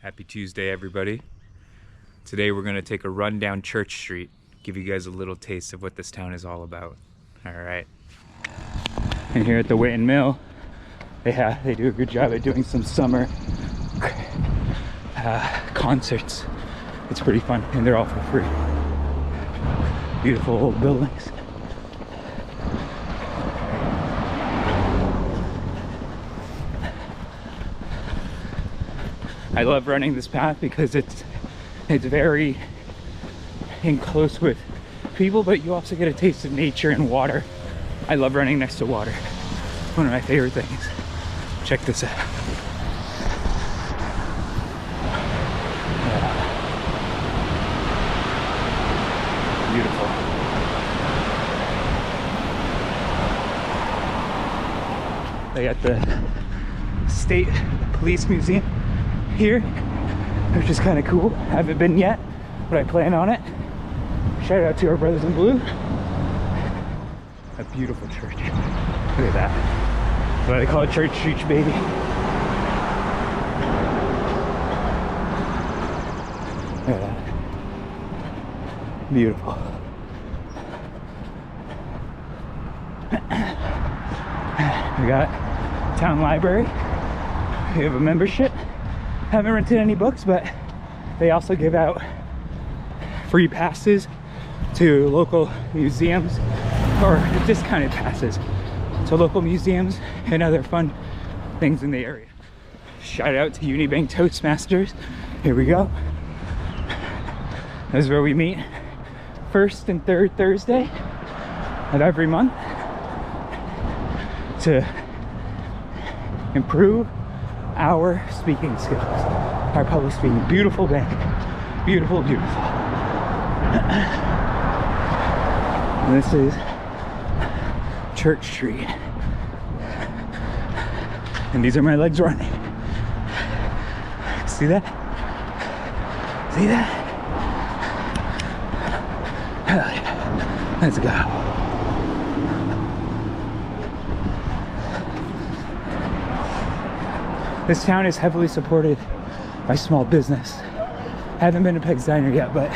Happy Tuesday, everybody. Today we're going to take a run down Church Street, give you guys a little taste of what this town is all about. All right. And here at the Whitten Mill, they do a good job at doing some summer concerts. It's pretty fun, and they're all for free. Beautiful old buildings. I love running this path because it's very in close with people, but you also get a taste of nature and water. I love running next to water. It's one of my favorite things. Check this out. Beautiful. They got the State Police Museum here, which is kind of cool. Haven't been yet, but I plan on it. Shout out to our brothers in blue. A beautiful church. Look at that. That's why they call it Church Street, baby. Look at that. Beautiful. We got town library. We have a membership. Haven't rented any books, but they also give out free passes to local museums, or discounted passes to local museums and other fun things in the area. Shout out to Unibank Toastmasters. Here we go. This is where we meet first and third Thursday of every month to improve our speaking skills, our public speaking. Beautiful bank. Beautiful, beautiful. And this is Church Street. And these are my legs running. See that? See that? Hell yeah. Let's go. This town is heavily supported by small business. I haven't been to Peg's Diner yet, but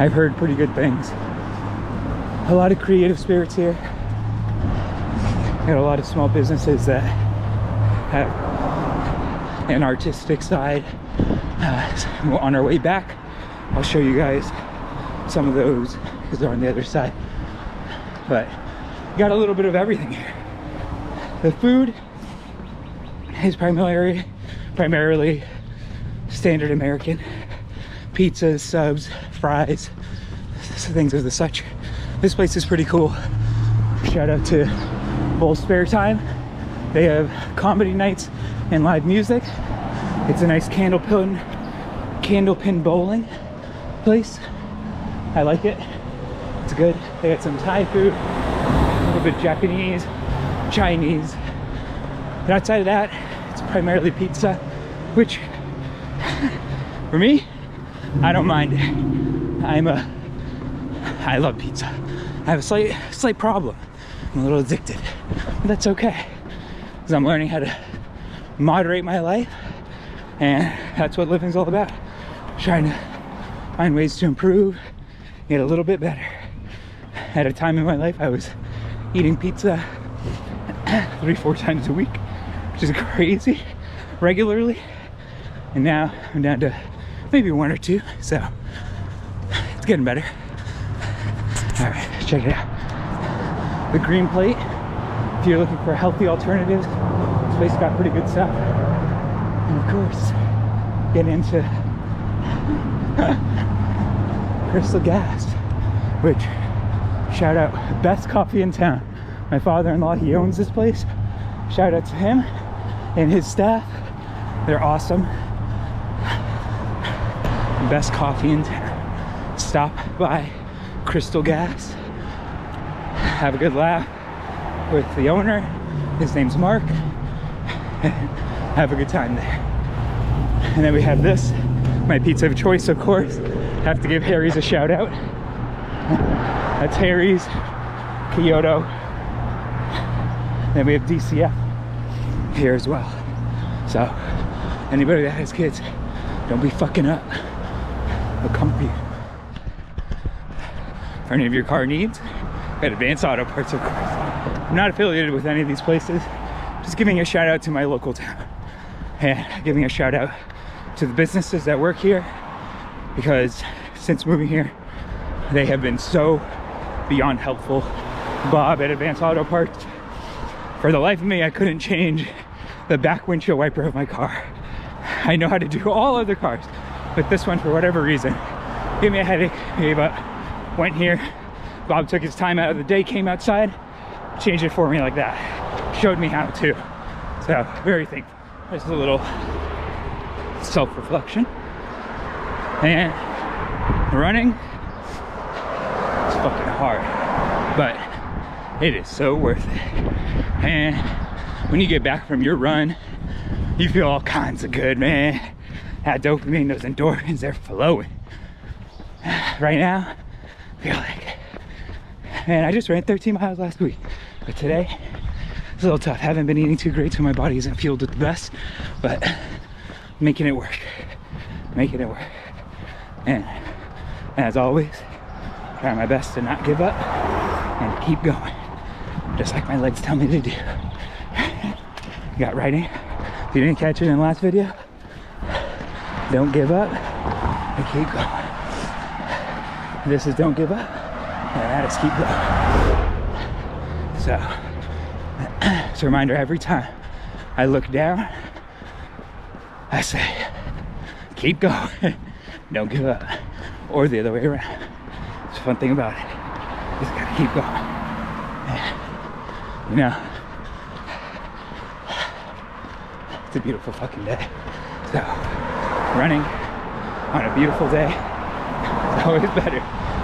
I've heard pretty good things. A lot of creative spirits here. Got a lot of small businesses that have an artistic side. On our way back, I'll show you guys some of those because they're on the other side. But got a little bit of everything here. The food is primarily standard American. Pizzas, subs, fries, things of the such. This place is pretty cool. Shout out to Bull's Spare Time. They have comedy nights and live music. It's a nice candlepin bowling place. I like it. It's good. They got some Thai food, a little bit Japanese, Chinese. But outside of that, it's primarily pizza, which for me, I don't mind it. I love pizza. I have a slight problem. I'm a little addicted, but that's okay, because I'm learning how to moderate my life, and that's what living's all about. Trying to find ways to improve, get a little bit better. At a time in my life, I was eating pizza 3-4 times a week, which is crazy, regularly, and now I'm down to maybe 1 or 2, so it's getting better. All right, check it out. The Green Plate. If you're looking for healthy alternatives, this place got pretty good stuff. And of course, get into Crystal Gas, which, shout out, best coffee in town. My father-in-law, he owns this place. Shout out to him and his staff. They're awesome. Best coffee in town. Stop by Crystal Gas. Have a good laugh with the owner. His name's Mark. Have a good time there. And then we have this, my pizza of choice, of course. Have to give Harry's a shout out. That's Harry's, Kyoto. Then we have DCF here as well. So anybody that has kids, Don't be fucking up. They'll come for you. For any of your car needs, got Advanced Auto Parts, of course. I'm not affiliated with any of these places. Just giving a shout out to my local town. And giving a shout out to the businesses that work here, because since moving here, they have been so beyond helpful. Bob at Advanced Auto Parts. For the life of me, I couldn't change the back windshield wiper of my car. I know how to do all other cars, but this one, for whatever reason, gave me a headache, gave up, went here. Bob took his time out of the day, came outside, changed it for me like that. Showed me how to. So, very thankful. Just a little self-reflection. And running, it's fucking hard, but it is so worth it. And when you get back from your run, you feel all kinds of good, man. That dopamine, those endorphins, they're flowing. Right now, I feel like, man, I just ran 13 miles last week, but today it's a little tough. Haven't been eating too great, so my body isn't fueled with the best, but making it work. Making it work. And as always, trying my best to not give up and keep going, just like my legs tell me to do. Got writing. If you didn't catch it in the last video, don't give up and keep going. This is don't give up, and that is keep going. So it's a reminder every time I look down, I say, keep going, don't give up, or the other way around. It's a fun thing about it. You just gotta keep going. And, you know, it's a beautiful fucking day. So, running on a beautiful day is always better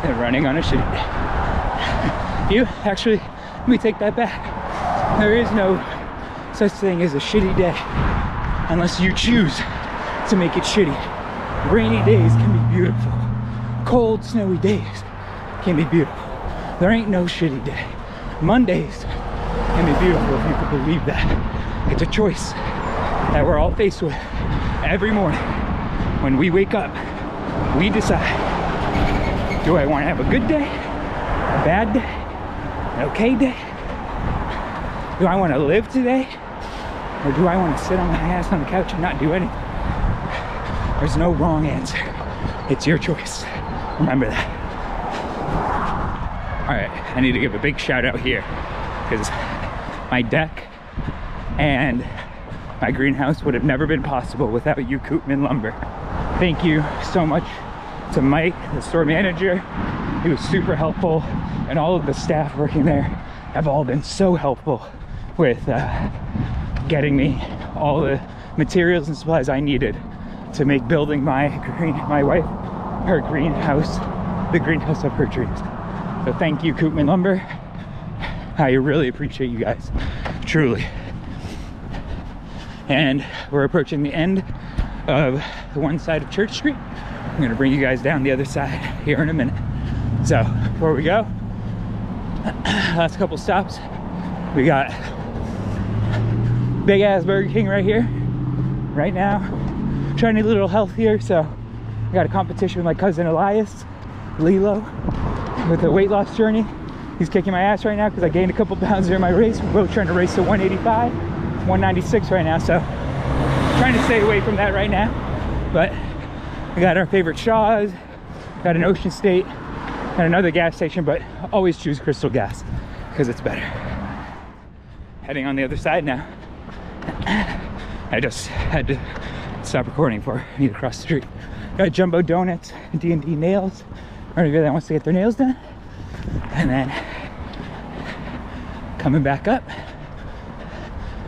than running on a shitty day. Actually, let me take that back. There is no such thing as a shitty day unless you choose to make it shitty. Rainy days can be beautiful. Cold, snowy days can be beautiful. There ain't no shitty day. Mondays can be beautiful if you could believe that. It's a choice that we're all faced with every morning. When we wake up, we decide, do I want to have a good day, a bad day, an okay day? Do I want to live today? Or do I want to sit on my ass on the couch and not do anything? There's no wrong answer. It's your choice. Remember that. All right, I need to give a big shout out here because my deck and my greenhouse would have never been possible without you, Koopman Lumber. Thank you so much to Mike, the store manager. He was super helpful, and all of the staff working there have all been so helpful with getting me all the materials and supplies I needed to make building my wife, her greenhouse, the greenhouse of her dreams. So thank you, Koopman Lumber. I really appreciate you guys, truly. And we're approaching the end of the one side of Church Street. I'm gonna bring you guys down the other side here in a minute. So before we go, last couple stops, we got big ass Burger King right here, right now. Trying to eat a little healthier, so I got a competition with my cousin Elias, Lilo, with a weight loss journey. He's kicking my ass right now because I gained a couple pounds during my race. We're both trying to race to 185, 196 right now, so trying to stay away from that right now. But we got our favorite Shaw's, got an Ocean State, got another gas station, but always choose Crystal Gas because it's better. Heading on the other side now. I just had to stop recording for I need to cross the street. Got Jumbo Donuts, D&D Nails, or anybody that wants to get their nails done. And then coming back up,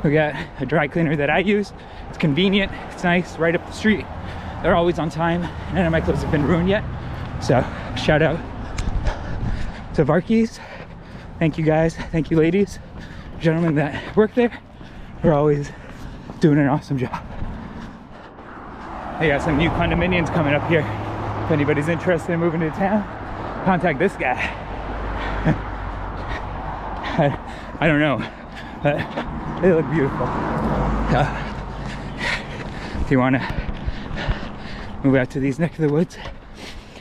we got a dry cleaner that I use. It's convenient, it's nice, right up the street. They're always on time. None of my clothes have been ruined yet. So shout out to Varkeys. Thank you guys, thank you ladies, gentlemen that work there. They're always doing an awesome job. They got some new condominiums coming up here. If anybody's interested in moving to town, contact this guy. I don't know, but they look beautiful. If you want to move out to these neck of the woods.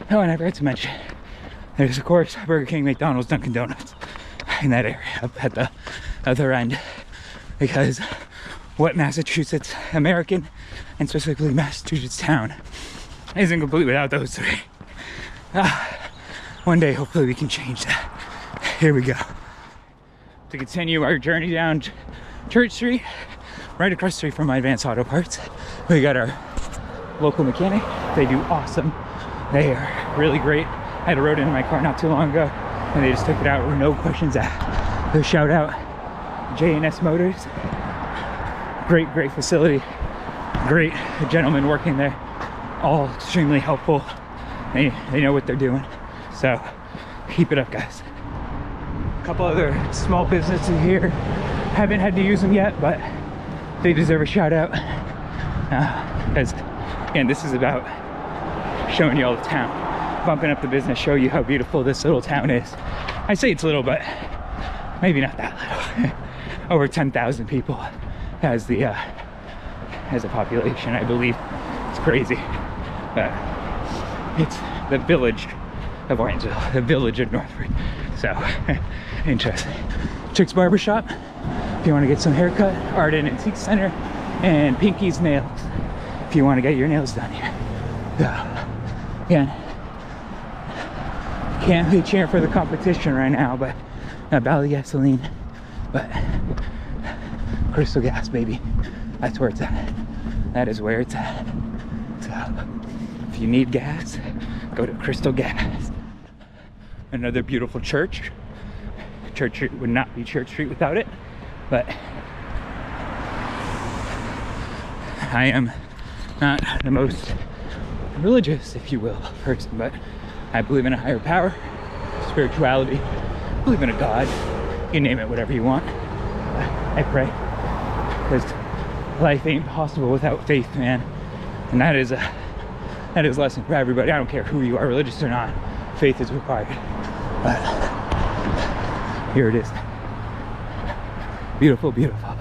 Oh, and I forgot to mention, there's of course Burger King, McDonald's, Dunkin' Donuts in that area up at the other end, because what Massachusetts, American, and specifically Massachusetts town isn't complete without those three. One day, hopefully we can change that. Here we go. To continue our journey down Church Street, right across the street from my Advanced Auto Parts, we got our local mechanic. They do awesome. They are really great. I had a rode into my car not too long ago, and they just took it out with no questions asked. So shout out J&S Motors. Great facility. Great gentlemen working there. All extremely helpful. They know what they're doing. So keep it up, guys. A couple other small businesses here. Haven't had to use them yet, but they deserve a shout out. Because again, this is about showing you all the town. Bumping up the business, show you how beautiful this little town is. I say it's little, but maybe not that little. Over 10,000 people has a population, I believe. It's crazy. But it's the village of Orangeville, the village of Northford. So interesting. Chick's Barbershop, if you want to get some haircut. Arden Antique Center, and Pinky's Nails, if you want to get your nails done here. So again, can't be cheering for the competition right now, but not Bally Gasoline, but Crystal Gas, baby. That's where it's at. That is where it's at. So if you need gas, go to Crystal Gas. Another beautiful church. Church Street would not be Church Street without it, but I am not the most religious, if you will, person, but I believe in a higher power, spirituality, I believe in a God. You name it, whatever you want. I pray, because life ain't possible without faith, man. And that is a lesson for everybody. I don't care who you are, religious or not. Faith is required. But here it is. Beautiful, beautiful.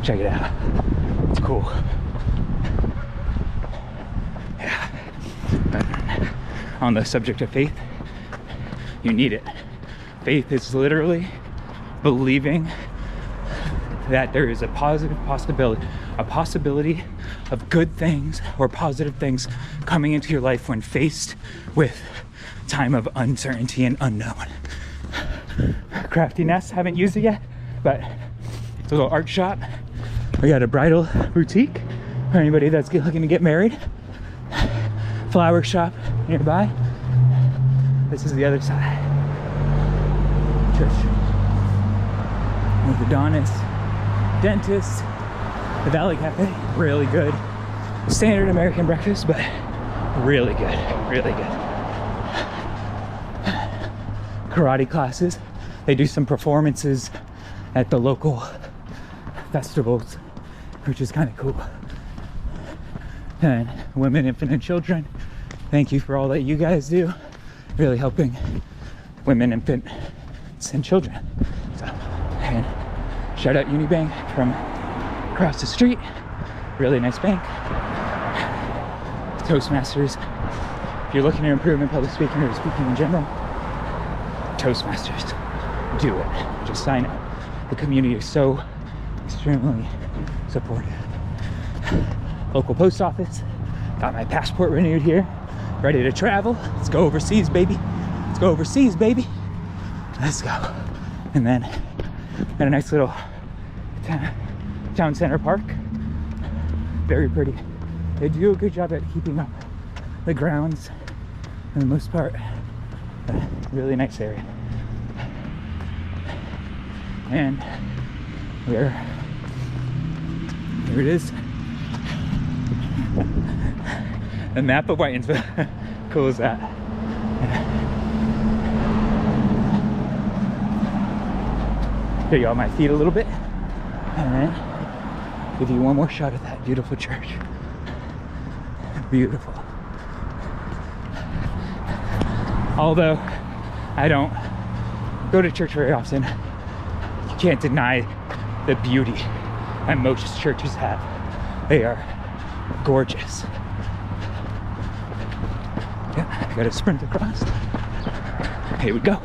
Check it out. It's cool. Yeah. But on the subject of faith, you need it. Faith is literally believing that there is a positive possibility of good things or positive things coming into your life when faced with time of uncertainty and unknown. Crafty Nest, haven't used it yet, but it's a little art shop. We got a bridal boutique for anybody that's looking to get married. Flower shop nearby. This is the other side. Church. Orthodontist, dentist, the Valley Cafe, really good. Standard American breakfast, but really good, really good. Karate classes. They do some performances at the local festivals, which is kind of cool. And women, infant, and children, thank you for all that you guys do, really helping women, infants, and children. So, and shout out Unibank from across the street, really nice bank. Toastmasters, if you're looking to improve in public speaking or speaking in general, Toastmasters, do it. Just sign up. The community is so extremely supportive. Local post office, got my passport renewed here, ready to travel. Let's go overseas, baby. Let's go overseas, baby. Let's go. And then got a nice little town center park. Very pretty. They do a good job at keeping up the grounds for the most part. Really nice area. And here it is. A map of Whitinsville. Cool as that. Show you all my feet a little bit, and then give you one more shot of that beautiful church. Beautiful. Although I don't go to church very often, you can't deny the beauty that most churches have. They are gorgeous. Yeah, I gotta sprint across. Here we go.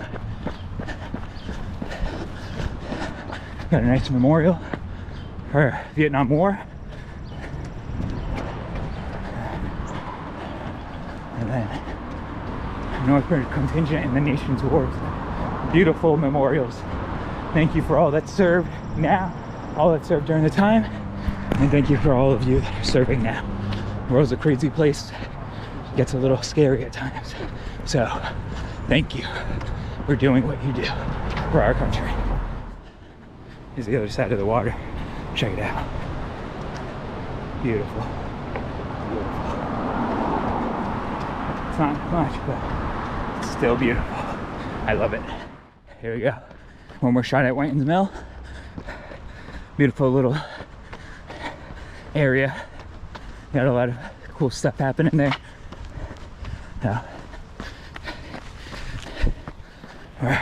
Got a nice memorial for Vietnam War. And then Northern Contingent and the Nation's Wars. Beautiful memorials. Thank you for all that served now, all that served during the time, and thank you for all of you that are serving now. The world's a crazy place. It gets a little scary at times. So, thank you for doing what you do for our country. Here's the other side of the water. Check it out. Beautiful. Beautiful. It's not much, but it's still beautiful. I love it. Here we go. One more shot at Whiting's Mill. Beautiful little area. Got a lot of cool stuff happening there. So, we're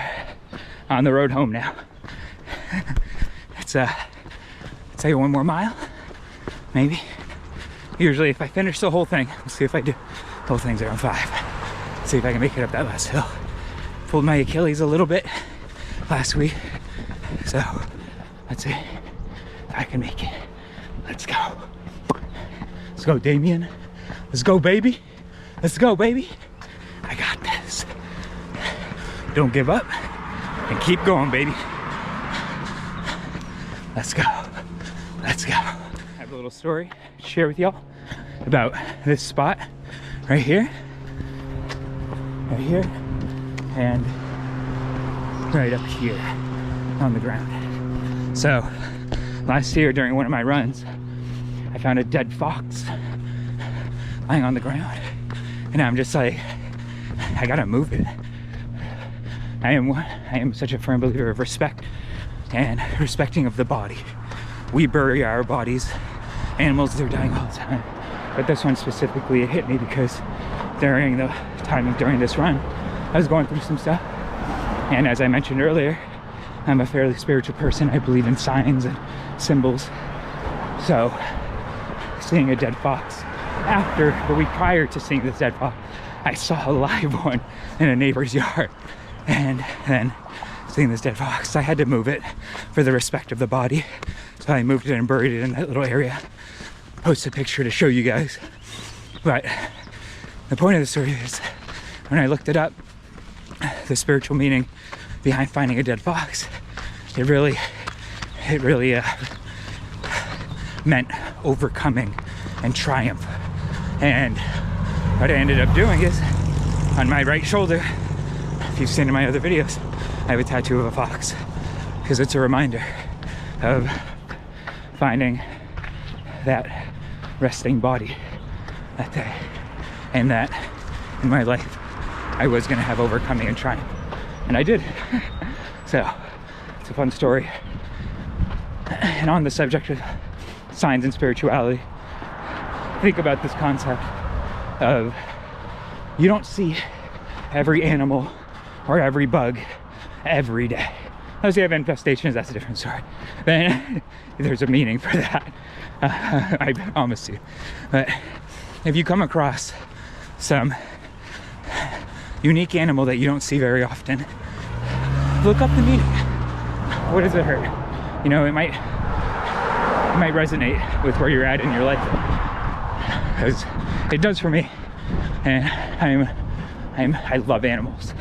on the road home now. It's I'd say 1 more mile, maybe. Usually if I finish the whole thing, we'll see if I do. The whole thing's around 5. See if I can make it up that last hill. Pulled my Achilles a little bit last week, so let's see if I can make it. Let's go. Let's go, Damien. Let's go, baby. Let's go, baby. I got this. Don't give up and keep going, baby. Let's go. Let's go. I have a little story to share with y'all about this spot right here. Right here. And right up here on the ground. So last year during one of my runs, I found a dead fox lying on the ground. And I'm just like, I gotta move it. I am such a firm believer of respect and respecting of the body. We bury our bodies. Animals, they're dying all the time. But this one specifically, it hit me because during this run, I was going through some stuff. And as I mentioned earlier, I'm a fairly spiritual person. I believe in signs and symbols. So seeing a dead fox, after the week prior to seeing this dead fox, I saw a live one in a neighbor's yard. And then seeing this dead fox, I had to move it for the respect of the body. So I moved it and buried it in that little area. Post a picture to show you guys. But the point of the story is, when I looked it up, the spiritual meaning behind finding a dead fox, it really meant overcoming and triumph. And what I ended up doing is, on my right shoulder, if you've seen in my other videos, I have a tattoo of a fox, because it's a reminder of finding that resting body that day, and that in my life I was gonna have overcoming and triumph, and I did. So it's a fun story. And on the subject of signs and spirituality, think about this concept of, you don't see every animal or every bug every day. Unless you have infestations, that's a different story. Then there's a meaning for that. I promise you. But if you come across some unique animal that you don't see very often, look up the meaning. What does it hurt? You know, it might resonate with where you're at in your life, because it does for me. And I love animals.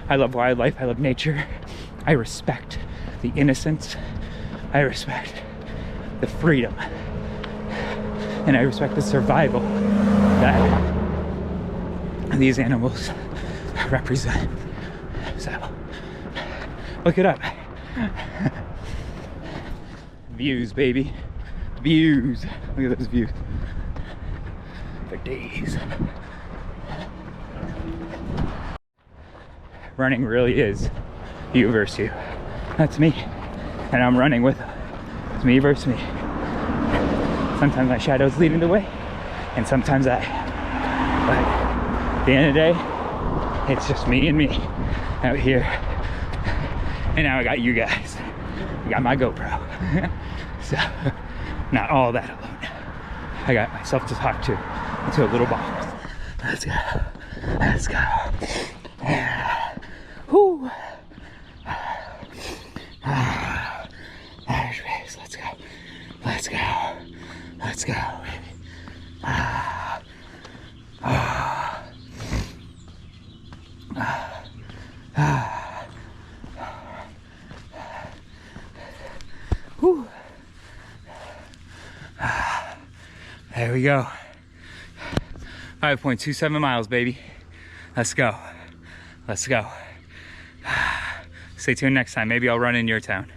I love wildlife. I love nature. I respect the innocence. I respect the freedom. And I respect the survival that these animals represent. So, look it up. Views, baby. Views. Look at those views. For days. Running really is you versus you. That's me. And I'm running with them. It's me versus me. Sometimes my shadow's leading the way, and sometimes I am. But at the end of the day, it's just me and me out here. And now I got you guys. I got my GoPro. So, not all that alone. I got myself to talk to into a little box. Let's go. Let's go. Whoo. Irish race. Let's go. Let's go. Let's go, baby. Whew. There we go. 5.27 miles, baby. Let's go. Let's go. Stay tuned next time. Maybe I'll run in your town.